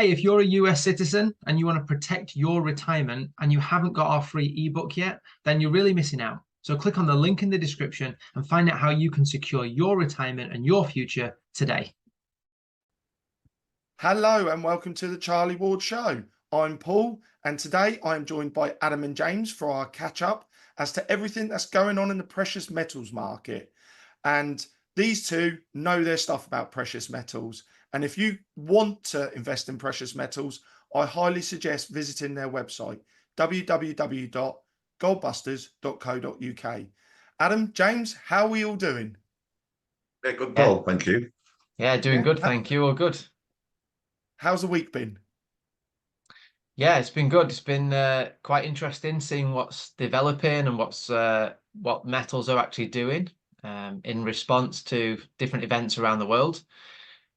hey, if you're a US citizen and you want to protect your retirement and you haven't got our free ebook yet, then you're really missing out. So click on the link in the description and find out how you can secure your retirement and your future today. Hello and welcome to the Charlie Ward Show. I'm Paul, and today I am joined by Adam and James for our catch up as to everything that's going on in the precious metals market. And these two know their stuff about precious metals. And if you want to invest in precious metals, I highly suggest visiting their website, www.goldbusters.co.uk. Adam, James, how are we all doing? Yeah, good, Paul. Thank you. Yeah, doing good. Thank you. All good. How's the week been? Yeah, it's been good. It's been quite interesting seeing what's developing and what metals are actually doing in response to different events around the world.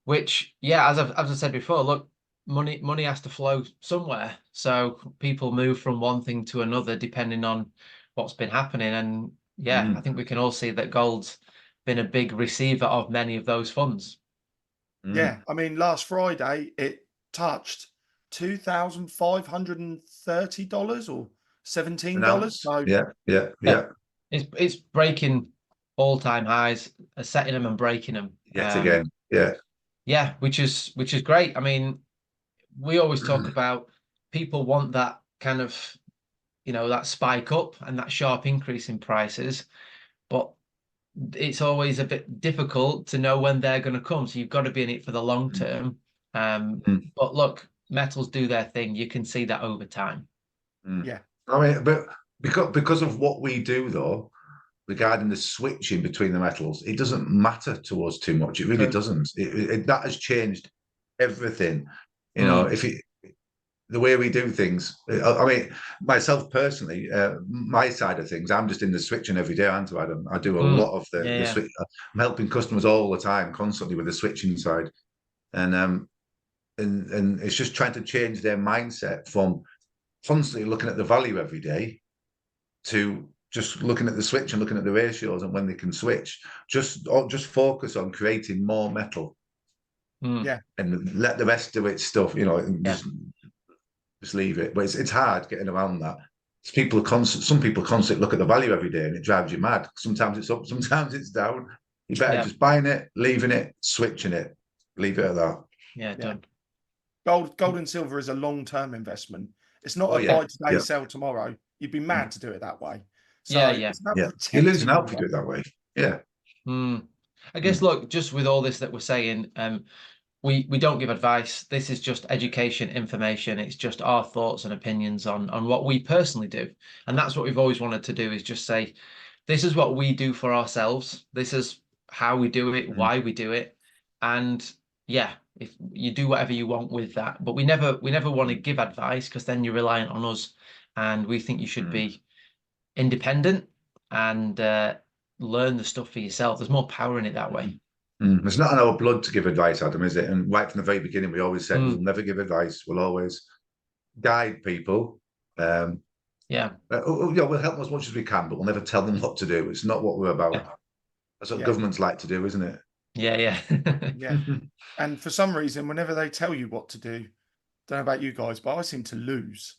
Which, yeah, as I said before, look, money has to flow somewhere. So people move from one thing to another depending on what's been happening. And yeah, I think we can all see that gold's been a big receiver of many of those funds. Yeah, I mean, last Friday it touched $2,530 or $17. So yeah. It's breaking all-time highs, setting them and breaking them. Yet again, yeah. Yeah, which is great. I mean, we always talk about people want that kind of, that spike up and that sharp increase in prices, but it's always a bit difficult to know when they're going to come. So you've got to be in it for the long term. But look, metals do their thing. You can see that over time. Yeah. I mean, but because of what we do, though, regarding the switching between the metals, it doesn't matter to us too much. It really doesn't. That has changed everything. If the way we do things. I mean, myself personally, my side of things, I'm just in the switching every day, aren't I, Adam? I do a lot of the switch. I'm helping customers all the time, constantly with the switching side, and it's just trying to change their mindset from constantly looking at the value every day to just looking at the switch and looking at the ratios and when they can switch. Just focus on creating more metal. Yeah, and let the rest do its stuff. Just leave it. But it's hard getting around that. Some people constantly look at the value every day and it drives you mad. Sometimes it's up, sometimes it's down. You better just buying it, leaving it, switching it, leave it at that. Yeah, done. Gold and silver is a long-term investment. It's not a buy today, sell tomorrow. You'd be mad to do it that way. So it's about you're losing out if you do it that way. Yeah. I guess, look, just with all this that we're saying, we don't give advice. This is just education, information. It's just our thoughts and opinions on what we personally do. And that's what we've always wanted to do, is just say, this is what we do for ourselves. This is how we do it, why we do it. And yeah, if you do whatever you want with that, but we never want to give advice, because then you're reliant on us, and we think you should be independent and learn the stuff for yourself. There's more power in it that way. It's not in our blood to give advice, Adam, is it? And right from the very beginning, we always said we'll never give advice. We'll always guide people. We'll help them as much as we can, but we'll never tell them what to do. It's not what we're about. That's what governments like to do, isn't it? Yeah. And for some reason, whenever they tell you what to do, don't know about you guys, but I seem to lose.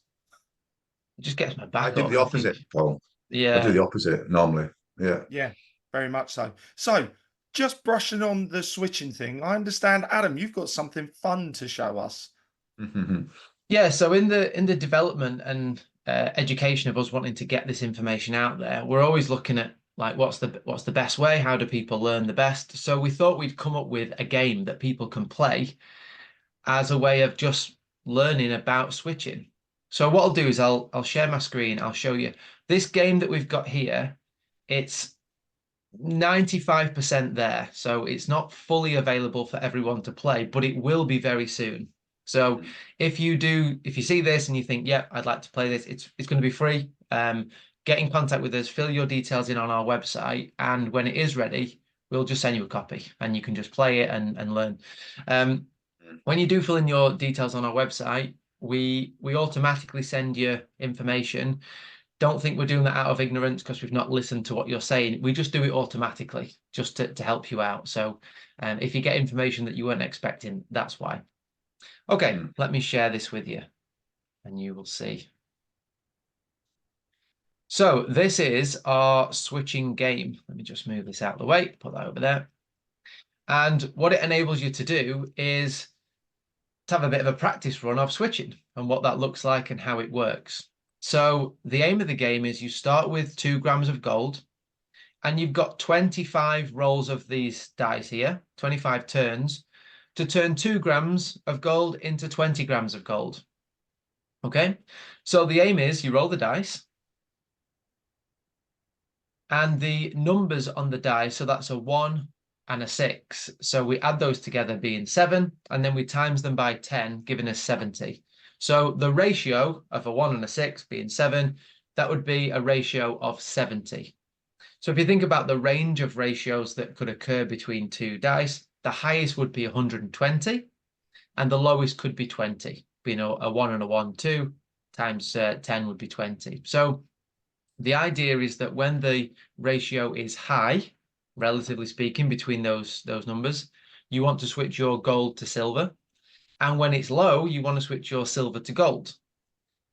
It just gets my back. I do the opposite, Paul. Yeah. I do the opposite normally. Yeah. Yeah, very much so. So, just brushing on the switching thing, I understand, Adam, you've got something fun to show us. Yeah, so in the development and education of us wanting to get this information out there, we're always looking at, like, what's the best way? How do people learn the best? So we thought we'd come up with a game that people can play as a way of just learning about switching. So what I'll do is I'll share my screen. I'll show you this game that we've got here. It's 95% there, so it's not fully available for everyone to play, but it will be very soon. So if you see this and you think, yeah, I'd like to play this, it's going to be free. Get in contact with us, fill your details in on our website, and when it is ready, we'll just send you a copy and you can just play it and learn. When you do fill in your details on our website, we automatically send you information. Don't think we're doing that out of ignorance because we've not listened to what you're saying. We just do it automatically just to help you out. So if you get information that you weren't expecting, that's why. Okay, let me share this with you and you will see. So this is our switching game. Let me just move this out of the way, put that over there. And what it enables you to do is to have a bit of a practice run of switching and what that looks like and how it works. So the aim of the game is you start with 2 grams of gold and you've got 25 rolls of these dice here, 25 turns, to turn 2 grams of gold into 20 grams of gold. Okay, so the aim is you roll the dice and the numbers on the die, so that's a 1 and a 6. So we add those together being 7, and then we times them by 10, giving us 70. So the ratio of a 1 and a 6 being 7, that would be a ratio of 70. So if you think about the range of ratios that could occur between 2 dice, the highest would be 120, and the lowest could be 20. You know, a 1 and a 1, 2 times 10 would be 20. So the idea is that when the ratio is high, relatively speaking, between those numbers, you want to switch your gold to silver. And when it's low, you want to switch your silver to gold.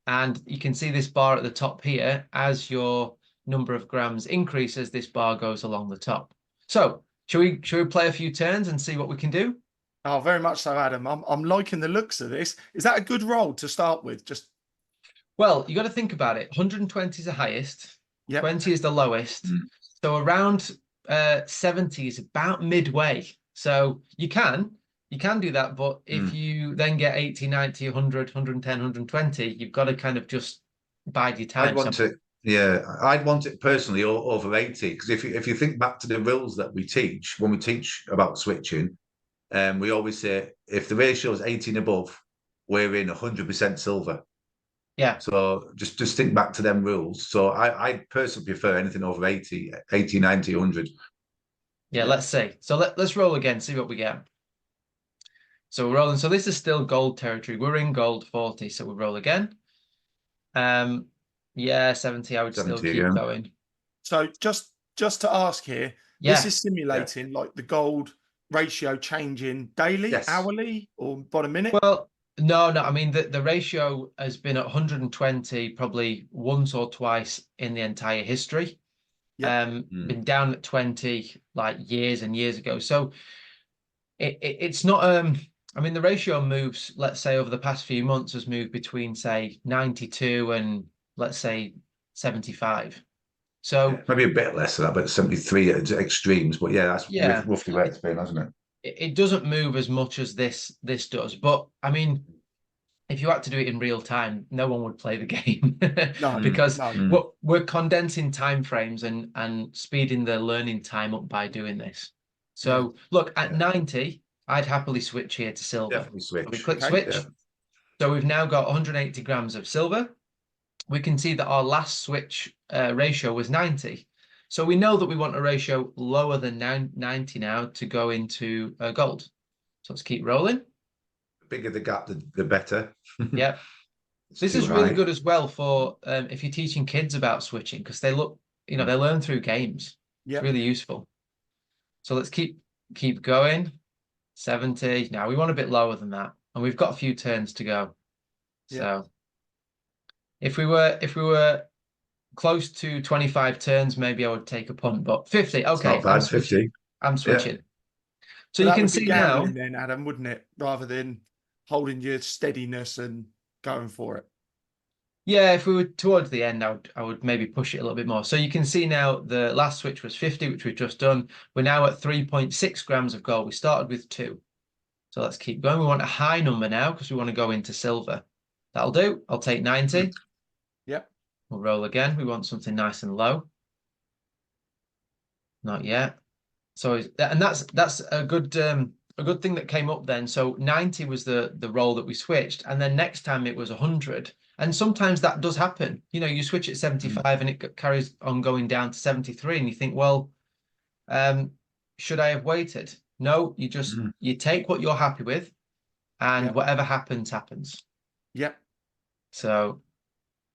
And you can see this bar at the top here. As your number of grams increases, this bar goes along the top. So should we play a few turns and see what we can do? Oh, very much so, Adam. I'm liking the looks of this. Is that a good roll to start with? Just Well, you got to think about it. 120 is the highest, 20 is the lowest. So around 70 is about midway. So you can do that, but if you then get 80, 90, 100, 110, 120, you've got to kind of just bide your time. I'd want it personally over 80, because if you think back to the rules that we teach, when we teach about switching, we always say if the ratio is 80 and above, we're in 100% silver. Yeah. So just think back to them rules. So I personally prefer anything over 80, 90, 100. Yeah, let's see. So let's roll again, see what we get. So we're rolling. So this is still gold territory. We're in gold 40. So we roll again. Yeah, 70. I would 70, still keep going. So just to ask here, this is simulating like the gold ratio changing daily, hourly, or by the minute? Well, no. I mean, the ratio has been at 120 probably once or twice in the entire history. Been down at 20 like years and years ago. So it's not I mean, the ratio moves, let's say over the past few months has moved between say 92 and let's say 75. So maybe a bit less than that, but 73 at extremes. But that's roughly where it's been, hasn't it? It doesn't move as much as this does. But I mean, if you had to do it in real time, no one would play the game. Because we're condensing time frames and speeding the learning time up by doing this. So look, at 90, I'd happily switch here to silver. Definitely switch. So we click switch. So we've now got 180 grams of silver. We can see that our last switch ratio was 90. So we know that we want a ratio lower than 90 now to go into gold. So let's keep rolling. The bigger the gap, the better. Yeah. This is really good as well for if you're teaching kids about switching, because they look, they learn through games. It's really useful. So let's keep going. 70. Now we want a bit lower than that. And we've got a few turns to go. So if we were close to 25 turns, maybe I would take a punt, but 50. Okay. Not bad, 50. I'm switching. So you can see now. Then, Adam, wouldn't it? Rather than holding your steadiness and going for it. Yeah, if we were towards the end, I would maybe push it a little bit more. So you can see now the last switch was 50, which we've just done. We're now at 3.6 grams of gold. We started with 2. So let's keep going. We want a high number now because we want to go into silver. That'll do. I'll take 90. Yep. We'll roll again. We want something nice and low. Not yet. So, and that's a good thing that came up then. So 90 was the roll that we switched, and then next time it was 100. And sometimes that does happen. You switch at 75 and it carries on going down to 73, and you think, well, should I have waited? No, you just you take what you're happy with, and whatever happens, happens. Yep. So,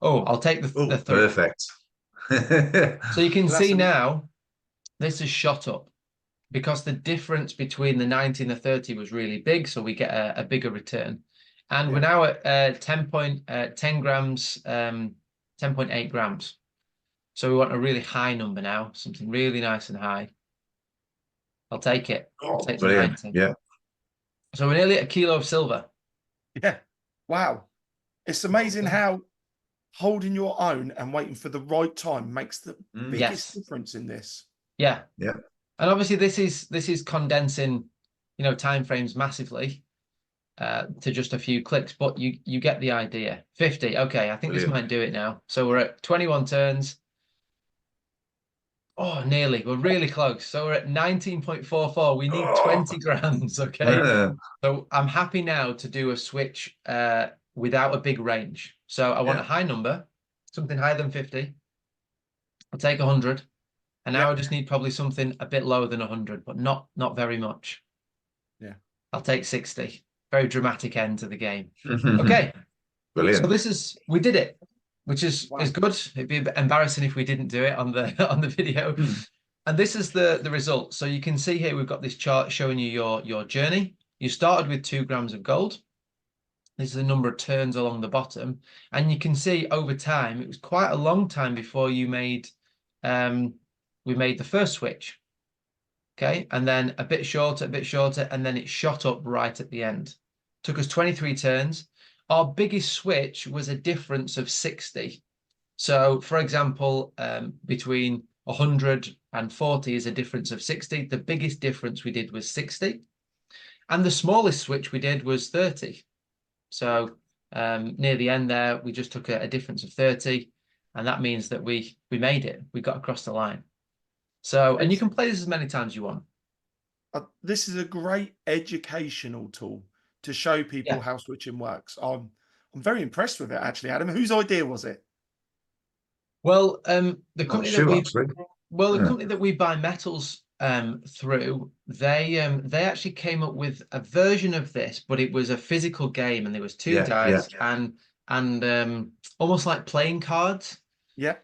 I'll take the third. Perfect. So you can see now, this is shot up. because the difference between the 90 and the 30 was really big, so we get a bigger return. And we're now at 10 grams, 10.8 grams. So we want a really high number now, something really nice and high. I'll take it. I'll take the Brilliant. 90. Yeah. So we're nearly at a kilo of silver. Yeah. Wow. It's amazing how holding your own and waiting for the right time makes the biggest difference in this. Yeah. Yeah. And obviously this is condensing, timeframes massively to just a few clicks, but you get the idea. 50. Okay, I think this might do it now. So we're at 21 turns. Oh, nearly. We're really close. So we're at 19.44. We need 20 grams. Okay. So I'm happy now to do a switch without a big range. So I want a high number, something higher than 50. I'll take 100. And now I just need probably something a bit lower than 100, but not very much. Yeah. I'll take 60. Very dramatic end to the game. Okay. Brilliant. So we did it, which is good. It'd be embarrassing if we didn't do it on the video. And this is the result. So you can see here we've got this chart showing you your journey. You started with 2 grams of gold. This is the number of turns along the bottom, and you can see over time it was quite a long time before we made the first switch. Okay, and then a bit shorter, and then it shot up right at the end. Took us 23 turns. Our biggest switch was a difference of 60. So, for example, between 100 and 40 is a difference of 60. The biggest difference we did was 60. And the smallest switch we did was 30. So near the end there, we just took a difference of 30. And that means that we made it. We got across the line. So, and you can play this as many times as you want. This is a great educational tool to show people how switching works. I'm very impressed with it, actually, Adam. Whose idea was it? Well, the company company that we buy metals through, they actually came up with a version of this, but it was a physical game, and there was 2 dice and almost like playing cards. Yeah.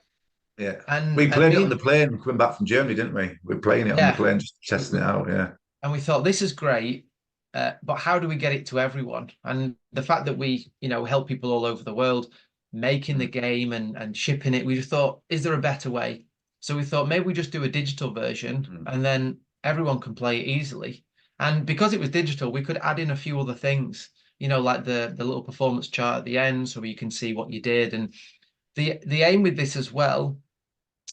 Yeah. And we played it on the plane coming back from Germany, didn't we? We were playing it on the plane, just testing it out. Yeah. And we thought, this is great, but how do we get it to everyone? And the fact that we, help people all over the world making the game and shipping it, we just thought, is there a better way? So we thought maybe we just do a digital version and then everyone can play it easily. And because it was digital, we could add in a few other things, like the little performance chart at the end, so you can see what you did. And the aim with this as well,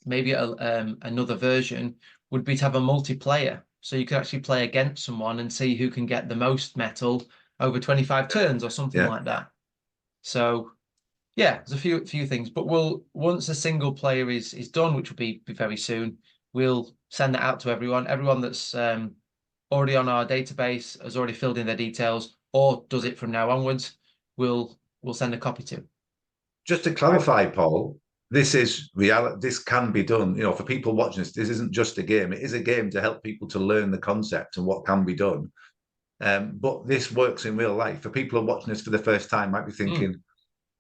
maybe another version, would be to have a multiplayer. So you could actually play against someone and see who can get the most metal over 25 turns or something like that. So yeah, there's a few things, but once a single player is done, which will be very soon, we'll send that out to everyone. Everyone that's already on our database has already filled in their details or does it from now onwards, we'll send a copy to. Just to clarify, Paul, this is reality. This can be done. For people watching this isn't just a game. It is a game to help people to learn the concept and what can be done. But this works in real life. For people who are watching this for the first time, might be thinking,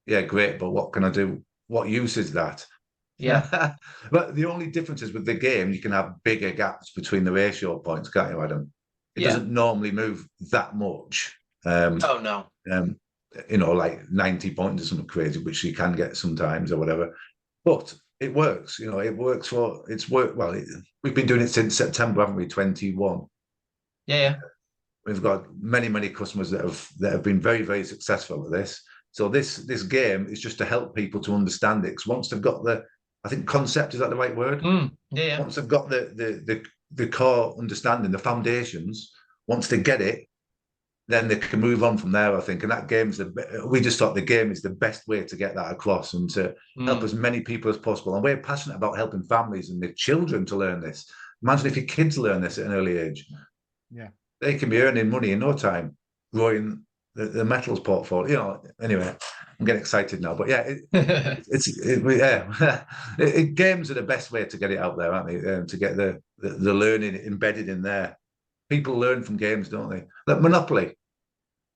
yeah, great, but what can I do? What use is that? Yeah. But the only difference is with the game, you can have bigger gaps between the ratio points, can't you, Adam? It doesn't normally move that much. Oh, no. Like 90 points or something crazy, which you can get sometimes or whatever. But it works. It works well. We've been doing it since September, haven't we? 21. Yeah. We've got many customers that have been very, very successful at this. So this game is just to help people to understand it. Because once they've got I think concept, is that the right word? Yeah. Once they've got the core understanding, the foundations, once they get it, then they can move on from there, I think. And that we just thought the game is the best way to get that across and to help as many people as possible. And we're passionate about helping families and their children to learn this. Imagine if your kids learn this at an early age. Yeah. They can be earning money in no time, growing the metals portfolio. Anyway, I'm getting excited now. But yeah, games are the best way to get it out there, aren't they? To get the learning embedded in there. People learn from games, don't they? Like Monopoly.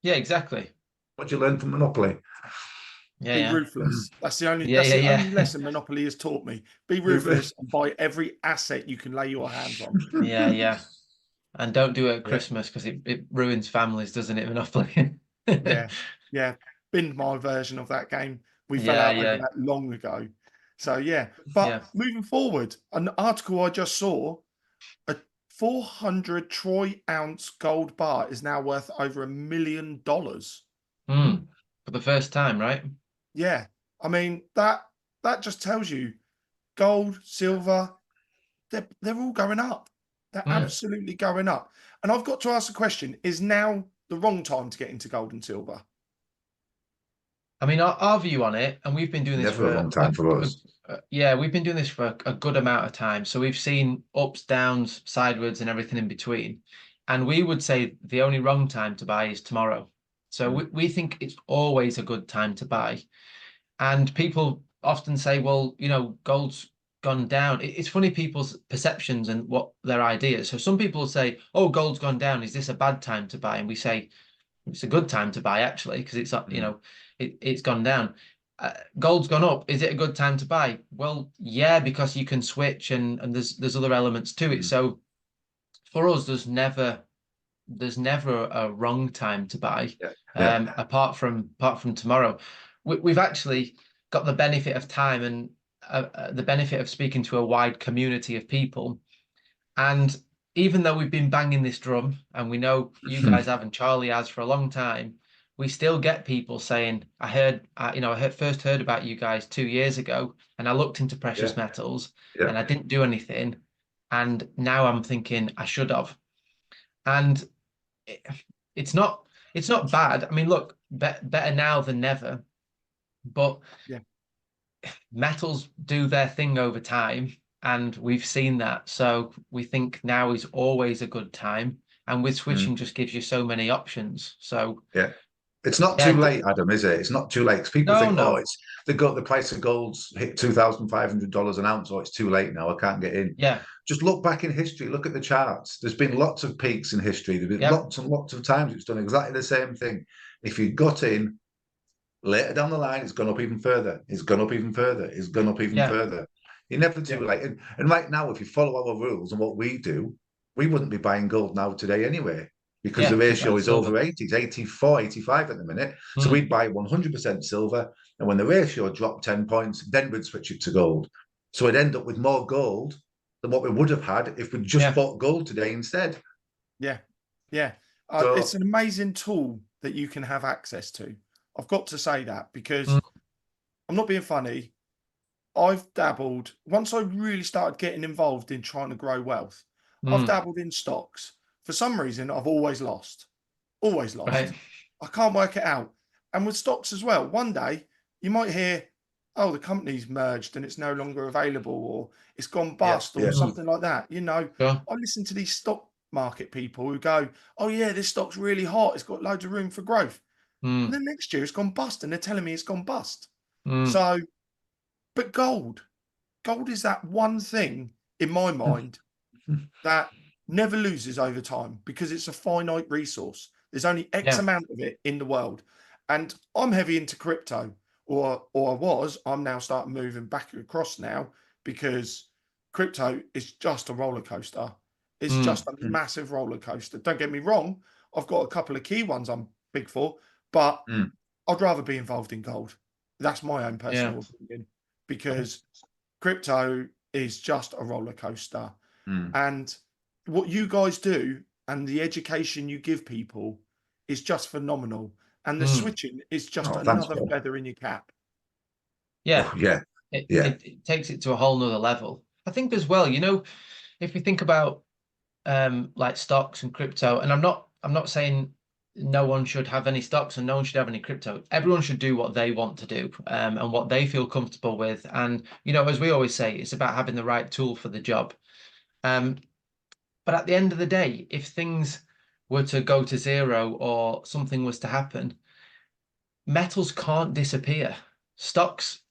Yeah, exactly. What do you learn from Monopoly? Be ruthless. That's the only only lesson Monopoly has taught me. Be ruthless and buy every asset you can lay your hands on. Yeah. And don't do it at Christmas because it ruins families, doesn't it, Monopoly? Yeah, yeah. Binned my version of that game. We fell out over that long ago. So yeah, but moving forward, an article I just saw, a 400 troy ounce gold bar is now worth over $1 million. For the first time, right? Yeah, I mean that just tells you gold, silver, they're all going up. They're absolutely going up. And I've got to ask the question: is now the wrong time to get into gold and silver? I mean, our view on it, and we've been doing this Never a long time for us. We've been doing this for a good amount of time. So we've seen ups, downs, sideways, and everything in between. And we would say the only wrong time to buy is tomorrow. So we think it's always a good time to buy. And people often say, well, you know, gold's gone down. It's funny, people's perceptions and what their ideas. So some people say, oh, gold's gone down. Is this a bad time to buy? And we say, it's a good time to buy, actually, because it's, you know, it's gone down. Gold's gone up. Is it a good time to buy? Well, yeah, because you can switch and there's other elements to it. So for us, there's never a wrong time to buy. Apart from tomorrow. We've actually got the benefit of time and the benefit of speaking to a wide community of people. And even though we've been banging this drum, and we know you guys have and Charlie has for a long time, we still get people saying, I first heard about you guys 2 years ago, and I looked into precious metals and I didn't do anything. And now I'm thinking I should have. And it's not bad. I mean, look, better now than never. But metals do their thing over time, and we've seen that. So we think now is always a good time. And with switching just gives you so many options. So it's not too late, Adam, is it? It's not too late. Because people think, oh, it's the price of gold's hit $2,500 an ounce, or it's too late now, I can't get in. Yeah. Just look back in history, look at the charts. There's been lots of peaks in history. There's been lots and lots of times it's done exactly the same thing. If you got in later down the line, it's gone up even further. It's gone up even further. It's gone up even further. You're never too late. And right now, if you follow our rules and what we do, we wouldn't be buying gold now today anyway, because the ratio is over 80. It's 84, 85 at the minute. So we'd buy 100% silver. And when the ratio dropped 10 points, then we'd switch it to gold. So we'd end up with more gold than what we would have had if we just bought gold today instead. Yeah. It's an amazing tool that you can have access to. I've got to say that, because I'm not being funny. I've dabbled, once I really started getting involved in trying to grow wealth, I've dabbled in stocks. For some reason, I've always lost. Right. I can't work it out. And with stocks as well, one day you might hear, oh, the company's merged and it's no longer available, or it's gone bust, or something like that. You know, I listen to these stock market people who go, oh yeah, this stock's really hot. It's got loads of room for growth. And then next year it's gone bust, and they're telling me it's gone bust. So, but gold is that one thing in my mind that never loses over time, because it's a finite resource. There's only X amount of it in the world. And I'm heavy into crypto, or I was. I'm now starting moving back across now, because crypto is just a roller coaster. It's just a massive roller coaster. Don't get me wrong. I've got a couple of key ones I'm big for, but I'd rather be involved in gold. That's my own personal opinion, because crypto is just a roller coaster. And what you guys do and the education you give people is just phenomenal. And the switching is just another feather in your cap. It takes it to a whole nother level. I think as well, you know, if we think about like stocks and crypto, and I'm not saying no one should have any stocks and no one should have any crypto. Everyone should do what they want to do, and what they feel comfortable with. And, you know, as we always say, it's about having the right tool for the job. But at the end of the day, if things were to go to zero or something was to happen, metals can't disappear. Stocks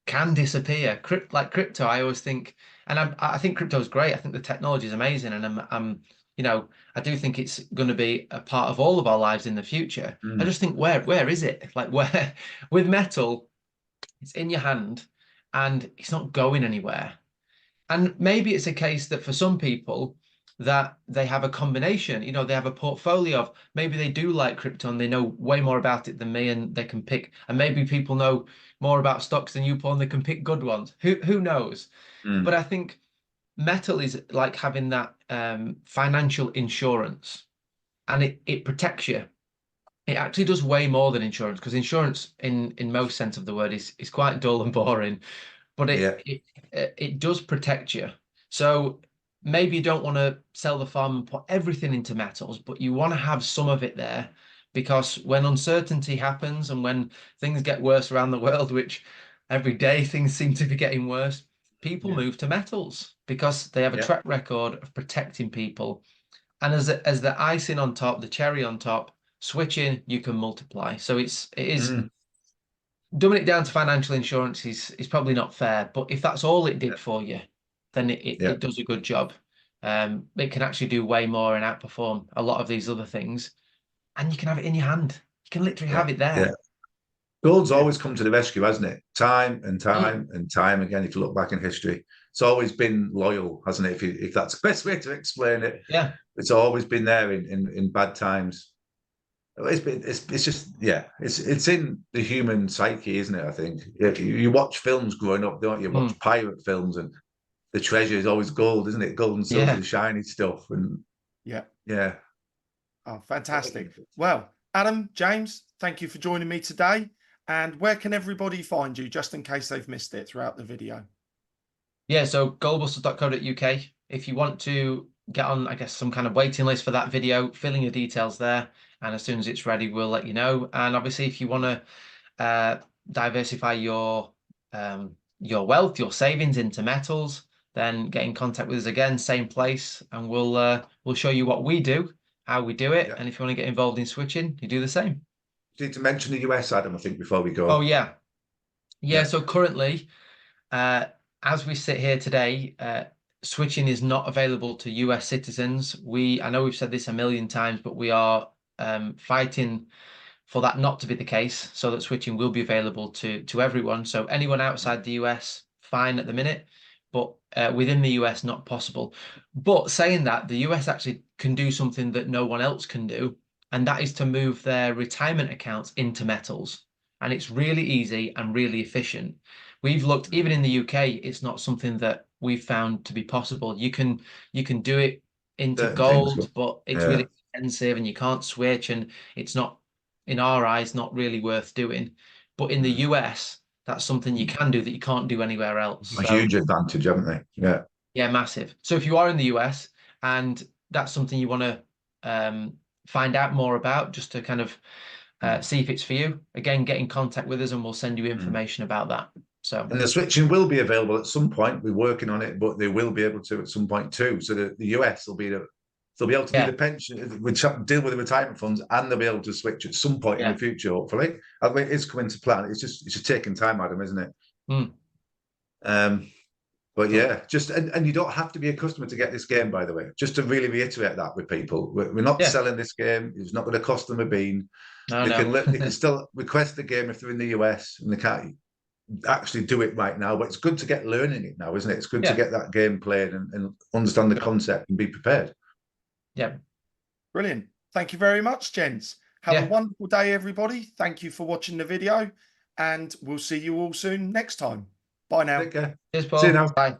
can disappear. Like crypto, I always think, and I think crypto is great. I think the technology is amazing, and I'm you know, I do think it's going to be a part of all of our lives in the future. I just think, where is it? Like, where with metal, it's in your hand and it's not going anywhere. And maybe it's a case that for some people, that they have a combination, you know, they have a portfolio of, maybe they do like crypto and they know way more about it than me, and they can pick, and maybe people know more about stocks than you, Paul, and they can pick good ones. Who knows? But I think metal is like having that financial insurance, and it protects you. It actually does way more than insurance, because insurance in most sense of the word is quite dull and boring, but it does protect you. So maybe you don't want to sell the farm and put everything into metals, but you want to have some of it there, because when uncertainty happens and when things get worse around the world, which every day things seem to be getting worse, people move to metals because they have a track record of protecting people. And as the icing on top, the cherry on top, switching, you can multiply. So it is dumbing it down to financial insurance is probably not fair, but if that's all it did for you, then it does a good job. It can actually do way more and outperform a lot of these other things, and you can have it in your hand. You can literally have it there. Gold's always come to the rescue, hasn't it? Time and time and time again. If you look back in history, it's always been loyal, hasn't it? If that's the best way to explain it. Yeah, it's always been there in bad times. It's just it's in the human psyche, isn't it? I think you watch films growing up, don't you? Watch pirate films, and the treasure is always gold, isn't it? Gold and silver, the shiny stuff, and yeah. Oh, fantastic! Well, Adam, James, thank you for joining me today. And where can everybody find you, just in case they've missed it throughout the video? Yeah, so goldbusters.co.uk. If you want to get on, I guess, some kind of waiting list for that video, fill in your details there, and as soon as it's ready, we'll let you know. And obviously, if you want to diversify your wealth, your savings into metals, then get in contact with us again, same place, and we'll show you what we do, how we do it, and if you want to get involved in switching, you do the same. Need to mention the US, Adam, I think, before we go. Oh yeah. So currently, as we sit here today, switching is not available to US citizens. I know we've said this a million times, but we are fighting for that not to be the case, so that switching will be available to everyone. So anyone outside the US, fine at the minute, but within the US, not possible. But saying that, the US actually can do something that no one else can do, and that is to move their retirement accounts into metals. And it's really easy and really efficient. We've looked, even in the UK, it's not something that we've found to be possible. You can do it into gold, but it's really expensive and you can't switch, and it's not, in our eyes, not really worth doing. But in the US, that's something you can do that you can't do anywhere else. A huge advantage, haven't they? Yeah, massive. So if you are in the US and that's something you want to find out more about, just to kind of see if it's for you, again, get in contact with us and we'll send you information about that. So, and the switching will be available at some point. We're working on it, but they will be able to at some point too. So the US will be they'll be able to do the pension, deal with the retirement funds, and they'll be able to switch at some point in the future, hopefully. I mean, it's coming to plan. It's just taking time, Adam, isn't it? But yeah, and you don't have to be a customer to get this game, by the way. Just to really reiterate that with people, we're not selling this game. It's not going to cost them a bean. They can still request the game if they're in the US, and they can't actually do it right now. But it's good to get learning it now, isn't it? It's good to get that game played and understand the concept and be prepared. Yeah. Brilliant. Thank you very much, gents. Have a wonderful day, everybody. Thank you for watching the video, and we'll see you all soon next time. Bye now. Take care. Cheers, Paul. See you now. Bye.